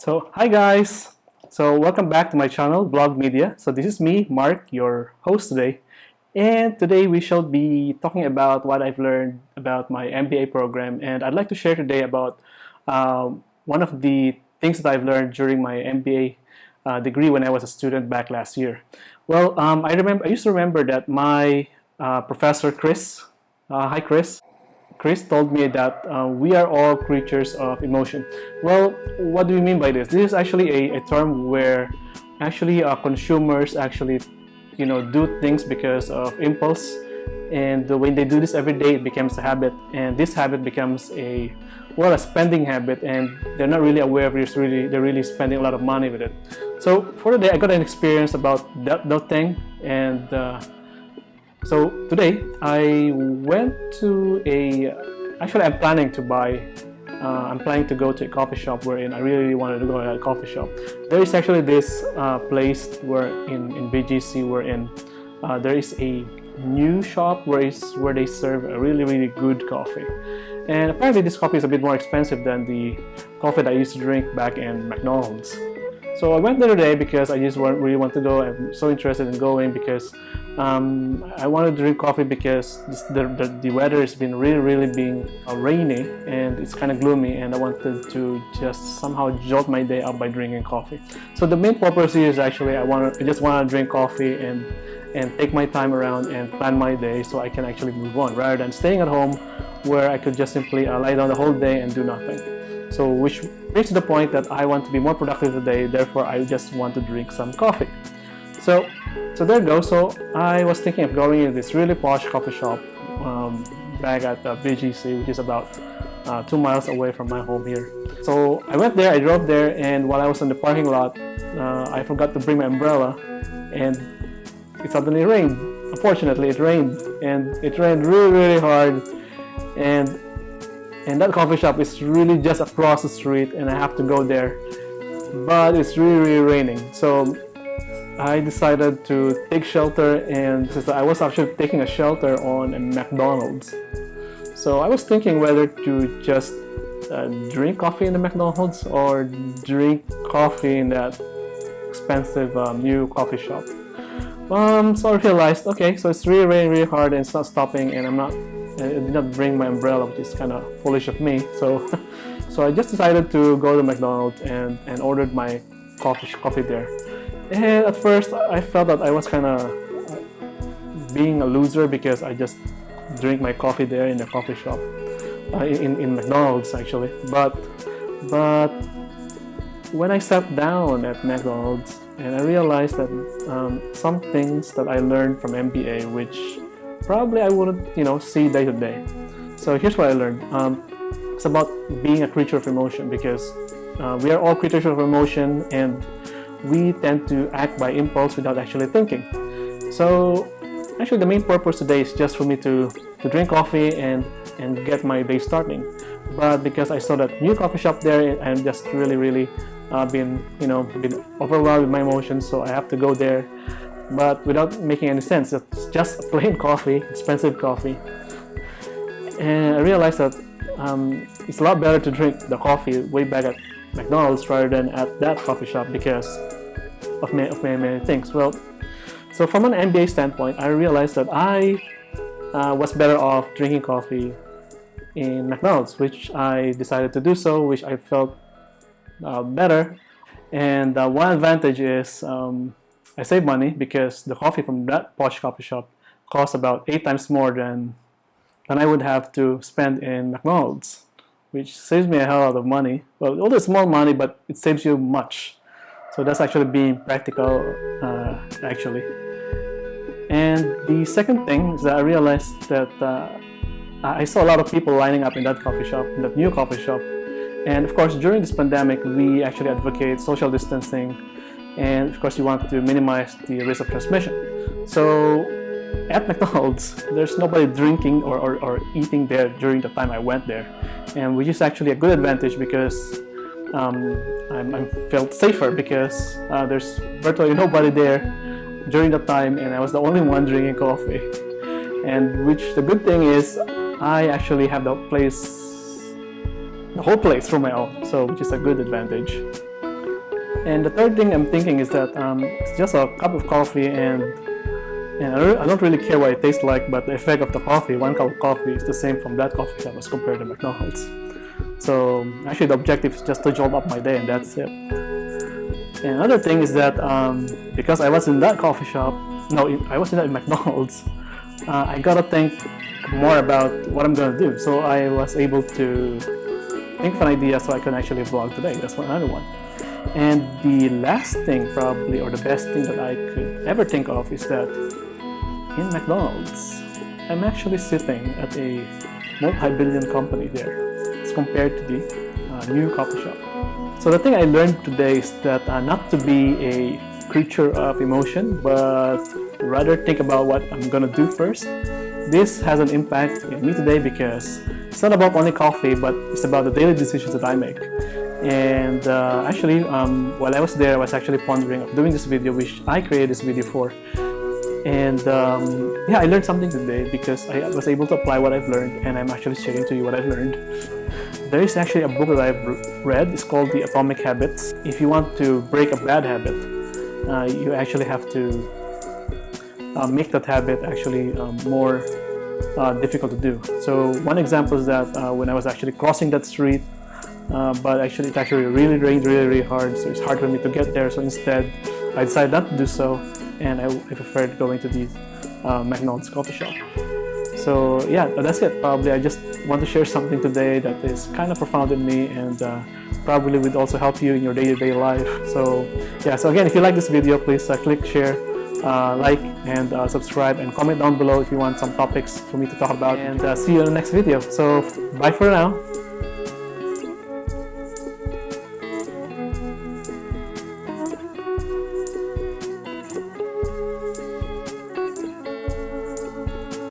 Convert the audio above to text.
Hi guys! Welcome back to my channel, Blog Media. This is me, Mark, your host today. And today we shall be talking about what I've learned about my MBA program. And I'd like to share today about one of the things that I've learned during my MBA degree when I was a student back last year. I used to remember that my professor, Chris, hi Chris, Chris told me that we are all creatures of emotion. Well, what do you mean by this? This is actually a term where actually consumers actually, do things because of impulse, and when they do this every day, it becomes a habit, and this habit becomes a spending habit, and they're not really aware of it. They're really spending a lot of money with it. So for today, I got an experience about that thing, and so today I went to actually I'm planning to go to a coffee shop wherein I really wanted to go to a coffee shop. There is actually this place where in BGC wherein there is a new shop where they serve a really good coffee. And apparently this coffee is a bit more expensive than the coffee that I used to drink back in McDonald's. So I went there today because I just really want to go. I'm so interested in going because I want to drink coffee because the weather has been really being rainy and it's kind of gloomy, and I wanted to just somehow jolt my day up by drinking coffee. So the main purpose here is actually I just want to drink coffee and take my time around and plan my day so I can actually move on rather than staying at home where I could just simply lie down the whole day and do nothing. So which brings to the point that I want to be more productive today, therefore I just want to drink some coffee. So there you go. So I was thinking of going to this really posh coffee shop back at BGC, which is about 2 miles away from my home here. So I went there, I drove there, and while I was in the parking lot, I forgot to bring my umbrella, and it suddenly rained. Unfortunately, it rained, and it rained really hard, and that coffee shop is really just across the street, and I have to go there, but it's really raining. So I decided to take shelter, and since I was actually taking a shelter on a McDonald's, so I was thinking whether to just drink coffee in the McDonald's or drink coffee in that expensive new coffee shop. So I realized, okay, so it's really raining really hard and it's not stopping, and I did not bring my umbrella, which is kind of foolish of me. So I just decided to go to McDonald's and ordered my coffee there. And at first I felt that I was kind of being a loser because I just drink my coffee there in the coffee shop, in McDonald's actually. But when I sat down at McDonald's and I realized that some things that I learned from MBA, which probably I wouldn't see day to day. So here's what I learned. It's about being a creature of emotion, because we are all creatures of emotion, and we tend to act by impulse without actually thinking. So actually the main purpose today is just for me to drink coffee and get my day starting. But because I saw that new coffee shop there, I'm just really been overwhelmed with my emotions, so I have to go there, but without making any sense. It's just a plain coffee, expensive coffee. And I realized that it's a lot better to drink the coffee way back at McDonald's rather than at that coffee shop because of many things. Well, so from an MBA standpoint, I realized that I was better off drinking coffee in McDonald's, which I decided to do so, which I felt better. And one advantage is I save money because the coffee from that posh coffee shop costs about 8 times more than I would have to spend in McDonald's, which saves me a hell lot of money. Well, although it's small money, but it saves you much. So that's actually being practical, actually. And the second thing is that I realized that I saw a lot of people lining up in that coffee shop, in that new coffee shop. And of course, during this pandemic, we actually advocate social distancing, and of course, you want to minimize the risk of transmission. So at McDonald's, there's nobody drinking or eating there during the time I went there, and which is actually a good advantage because I felt safer because there's virtually nobody there during the time, and I was the only one drinking coffee. And which the good thing is, I actually have the whole place for my own, so which is a good advantage. And the third thing I'm thinking is that it's just a cup of coffee, and I don't really care what it tastes like, but the effect of the coffee, one cup of coffee, is the same from that coffee shop as compared to McDonald's. So actually the objective is just to jolt up my day, and that's it. And another thing is that because I was in that coffee shop, no, I was in that McDonald's, I gotta think more about what I'm gonna do. So I was able to think of an idea so I can actually vlog today. That's another one. And the last thing probably, or the best thing that I could ever think of, is that in McDonald's, I'm actually sitting at a multi-billion company there as compared to the new coffee shop. So the thing I learned today is that not to be a creature of emotion, but rather think about what I'm gonna do first. This has an impact in me today because it's not about only coffee, but it's about the daily decisions that I make. And actually, while I was there, I was actually pondering of doing this video, which I created this video for. And yeah, I learned something today because I was able to apply what I've learned, and I'm actually sharing to you what I've learned. There is actually a book that I've read. It's called The Atomic Habits. If you want to break a bad habit, you actually have to make that habit actually more difficult to do. So one example is that when I was actually crossing that street, but actually it actually really rained really hard, so it's hard for me to get there. So instead, I decided not to do so, and I preferred going to the McDonald's coffee shop. So yeah, that's it. Probably I just want to share something today that is kind of profound in me, and probably would also help you in your day-to-day life. So yeah, so again, if you like this video, please click share, like, and subscribe, and comment down below if you want some topics for me to talk about, and see you in the next video. So bye for now.